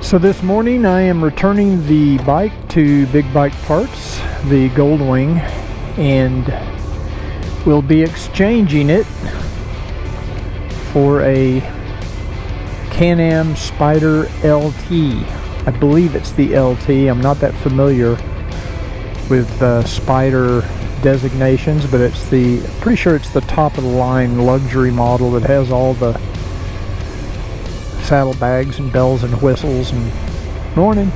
So this morning I am returning the bike to Big Bike Parts, the Goldwing, and we'll be exchanging it for a Can-Am Spyder RT. I believe it's the LT. I'm not that familiar with Spyder designations, but it's pretty sure it's the top of the line luxury model that has all the saddlebags and bells and whistles. And morning.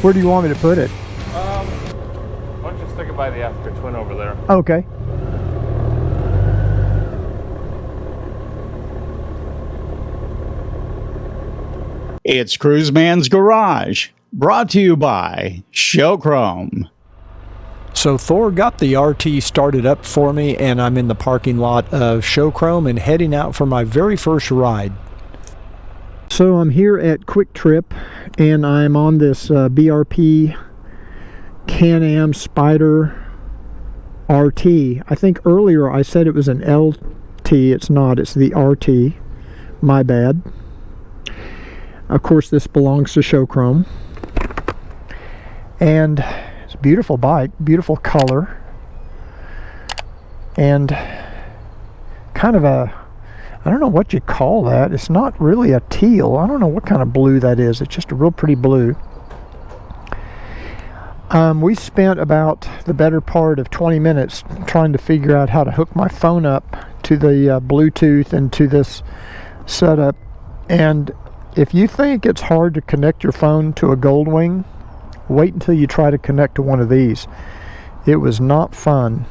Where do you want me to put it? Why don't you stick it by the Africa Twin over there? Okay. It's Cruiseman's Garage, brought to you by Chrome. So Thor got the RT started up for me, and I'm in the parking lot of Chrome and heading out for my very first ride. So I'm here at Quick Trip, and I'm on this BRP Can-Am Spyder RT. I think earlier I said it was an LT. It's not. It's the RT. My bad. Of course, this belongs to Chrome. And it's a beautiful bike, beautiful color, and kind of a, I don't know what you call that. It's not really a teal. I don't know what kind of blue that is. It's just a real pretty blue. We spent about the better part of 20 minutes trying to figure out how to hook my phone up to the Bluetooth and to this setup. And if you think it's hard to connect your phone to a Goldwing, wait until you try to connect to one of these. It was not fun.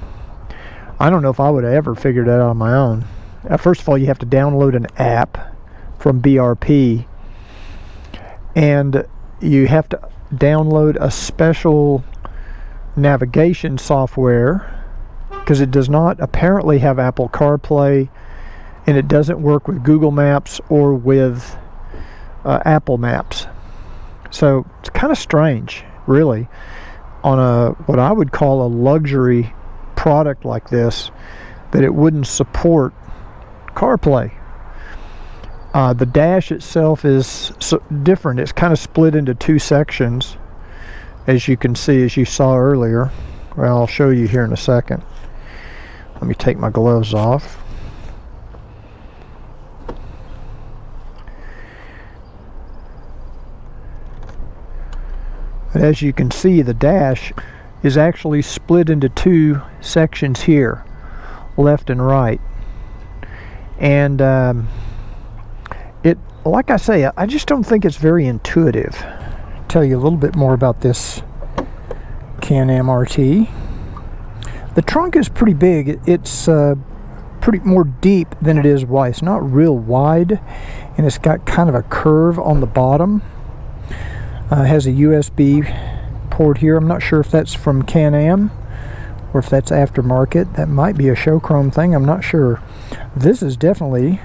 I don't know if I would have ever figured that out on my own. First of all, you have to download an app from BRP, and you have to download a special navigation software because it does not apparently have Apple CarPlay, and it doesn't work with Google Maps or with Apple Maps. So it's kind of strange, really, on what I would call a luxury product like this, that it wouldn't support CarPlay. The dash itself is different. It's kind of split into two sections, as you can see, as you saw earlier. Well, I'll show you here in a second. Let me take my gloves off. As you can see, the dash is actually split into two sections here, left and right. And like I say, I just don't think it's very intuitive. I'll tell you a little bit more about this Can-Am RT. The trunk is pretty big. It's pretty more deep than it is wide. It's not real wide, and it's got kind of a curve on the bottom. It has a USB port here. I'm not sure if that's from Can-Am or if that's aftermarket. That might be a Chrome thing. I'm not sure. This is definitely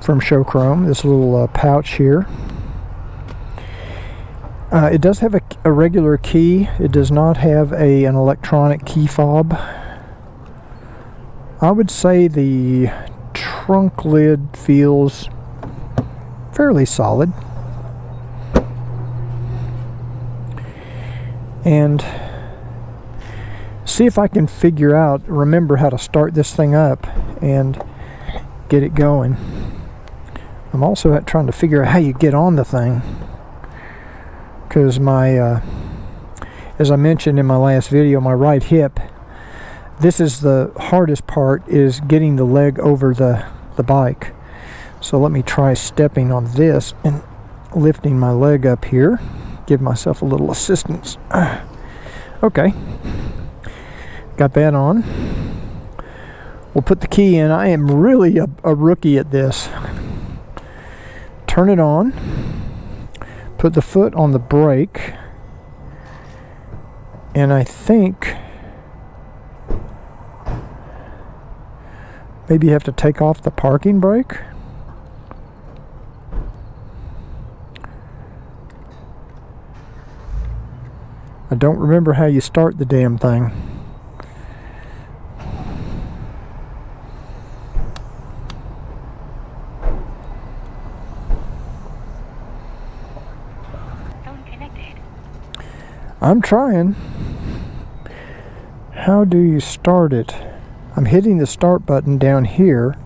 from Chrome, this little pouch here. It does have a regular key. It does not have an electronic key fob. I would say the trunk lid feels fairly solid. And see if I can remember how to start this thing up and get it going. I'm also trying to figure out how you get on the thing, because as I mentioned in my last video, my right hip, this is the hardest part, is getting the leg over the bike. So let me try stepping on this and lifting my leg up here. Give myself a little assistance. Okay, got that on. We'll put the key in. I am really a rookie at this. Turn it on. Put the foot on the brake, and I think maybe you have to take off the parking brake. I don't remember how you start the damn thing. I'm trying. How do you start it? I'm hitting the start button down here.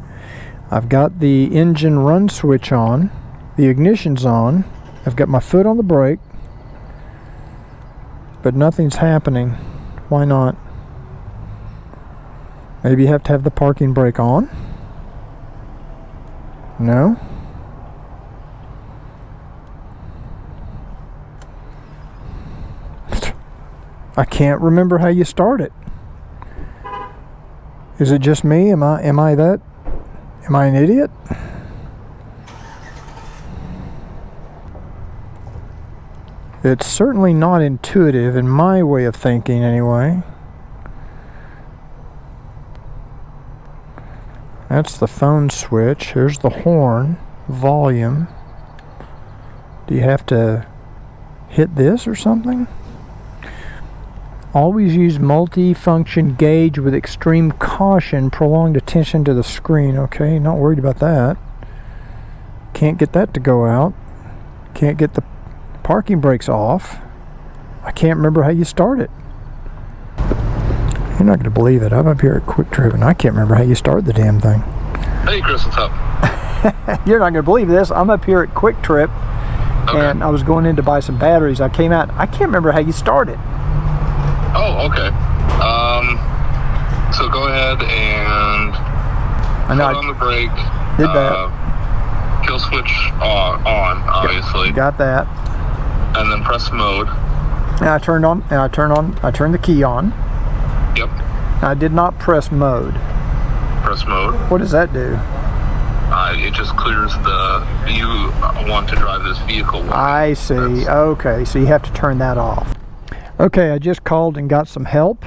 I've got the engine run switch on. The ignition's on. I've got my foot on the brake. But nothing's happening. Why not? Maybe you have to have the parking brake on? No? I can't remember how you start it. Is it just me? Am I an idiot? It's certainly not intuitive in my way of thinking anyway. That's the phone switch. Here's the horn, volume. Do you have to hit this or something? Always use multi-function gauge with extreme caution, prolonged attention to the screen. Okay, not worried about that. Can't get that to go out. Can't get the parking brakes off. I can't remember how you start it. You're not going to believe it. I'm up here at Quick Trip and I can't remember how you start the damn thing. Hey Chris, what's up? You're not going to believe this. I'm up here at Quick Trip and I was going in to buy some batteries. I came out. I can't remember how you start it. Oh, okay. So go ahead and put on the brake. Did that. Kill switch on, obviously. Got that. And then press mode. And I turned the key on. Yep. I did not press mode. Press mode. What does that do? It just clears you want to drive this vehicle. I see. Okay, so you have to turn that off. Okay, I just called and got some help.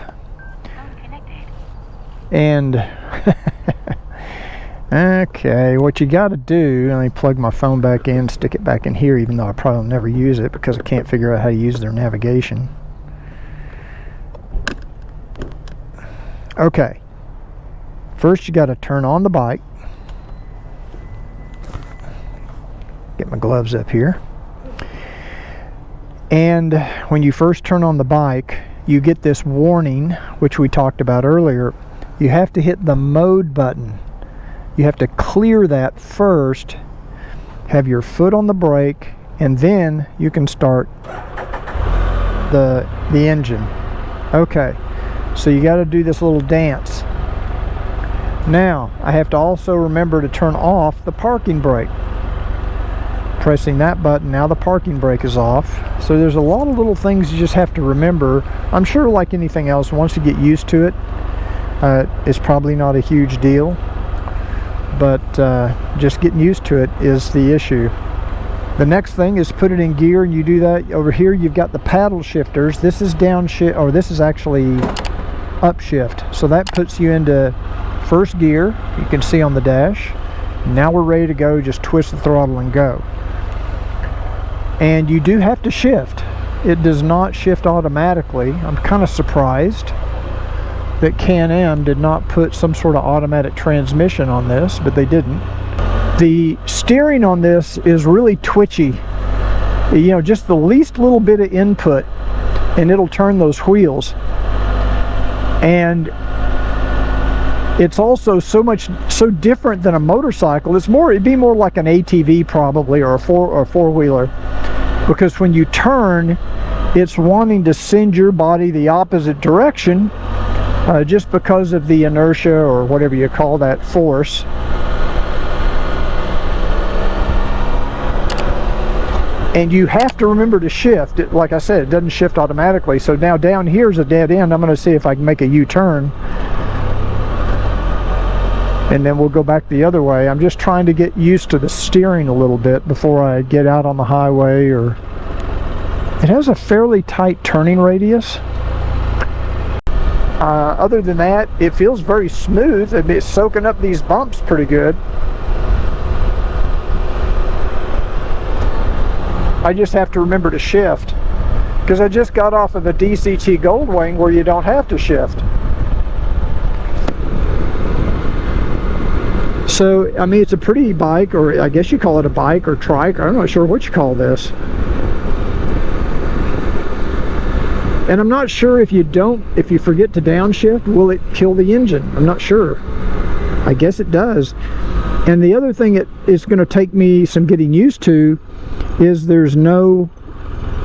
And okay, what you got to do, let me plug my phone back in, stick it back in here, even though I probably will never use it because I can't figure out how to use their navigation. Okay, first you got to turn on the bike. Get my gloves up here. And when you first turn on the bike, you get this warning, which we talked about earlier. You have to hit the mode button. You have to clear that first, have your foot on the brake, and then you can start the engine. Okay, so you got to do this little dance. Now, I have to also remember to turn off the parking brake. Pressing that button, now the parking brake is off. So there's a lot of little things you just have to remember. I'm sure like anything else, once you get used to it, it's probably not a huge deal, but just getting used to it is the issue. The next thing is put it in gear, and you do that over here. You've got the paddle shifters. This is downshift, or this is actually upshift, so that puts you into first gear. You can see on the dash. Now we're ready to go. Just twist the throttle and go. And you do have to shift. It does not shift automatically. I'm kind of surprised that Can-Am did not put some sort of automatic transmission on this, but they didn't. The steering on this is really twitchy. You know, just the least little bit of input and it'll turn those wheels. And it's also so different than a motorcycle. It'd be more like an ATV probably, or a four-wheeler, because when you turn, it's wanting to send your body the opposite direction, just because of the inertia, or whatever you call that force. And you have to remember to shift. Like I said, it doesn't shift automatically. So now down here is a dead end. I'm going to see if I can make a U-turn. And then we'll go back the other way. I'm just trying to get used to the steering a little bit before I get out on the highway. Or it has a fairly tight turning radius. Other than that, it feels very smooth. It's soaking up these bumps pretty good. I just have to remember to shift, because I just got off of a DCT Goldwing where you don't have to shift. So, I mean, it's a pretty bike, or I guess you call it a bike or trike. I'm not sure what you call this. And I'm not sure if you forget to downshift, will it kill the engine? I'm not sure. I guess it does. And the other thing it is going to take me some getting used to is there's no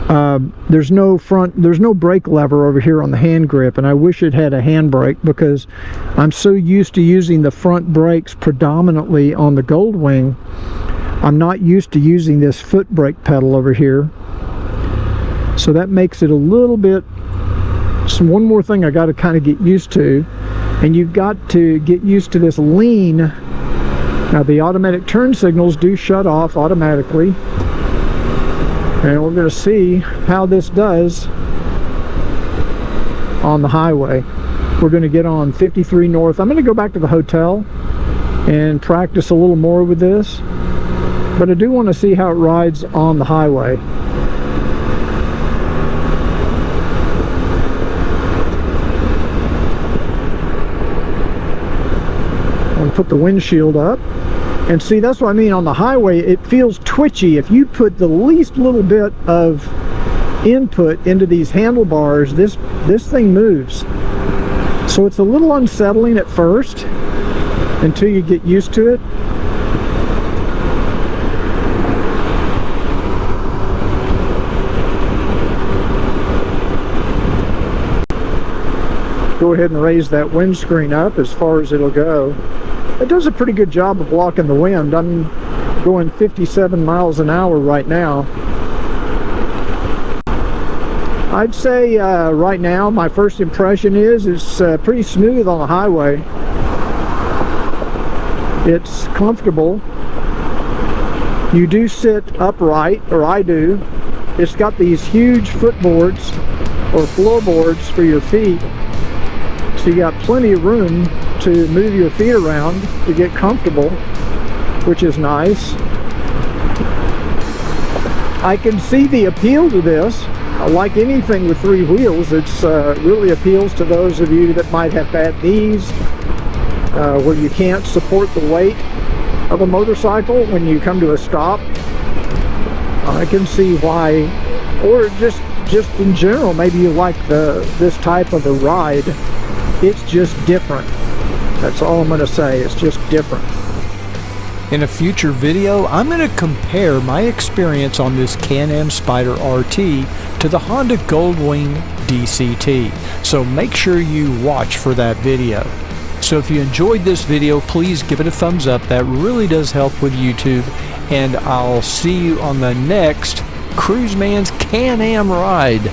brake lever over here on the hand grip, and I wish it had a hand brake, because I'm so used to using the front brakes predominantly on the Goldwing. I'm not used to using this foot brake pedal over here, so that makes it a little bit. One more thing I got to kind of get used to, and you've got to get used to this lean. Now the automatic turn signals do shut off automatically, and we're going to see how this does on the highway. We're going to get on 53 North. I'm going to go back to the hotel and practice a little more with this, but I do want to see how it rides on the highway. Put the windshield up, and see, that's what I mean. On the highway it feels twitchy. If you put the least little bit of input into these handlebars, this thing moves. So it's a little unsettling at first until you get used to it. Go ahead and raise that windscreen up as far as it'll go. It does a pretty good job of blocking the wind. I'm going 57 miles an hour right now. I'd say right now my first impression is it's pretty smooth on the highway. It's comfortable. You do sit upright, or I do. It's got these huge footboards or floorboards for your feet, so you got plenty of room to move your feet around to get comfortable, which is nice. I can see the appeal to this. Like anything with three wheels, it's really appeals to those of you that might have bad knees, where you can't support the weight of a motorcycle when you come to a stop. I can see why, or just in general, maybe you like this type of a ride. It's just different. That's all I'm going to say. It's just different. In a future video, I'm going to compare my experience on this Can-Am Spyder RT to the Honda Goldwing DCT. So make sure you watch for that video. So if you enjoyed this video, please give it a thumbs up. That really does help with YouTube. And I'll see you on the next Cruiseman's Can-Am ride.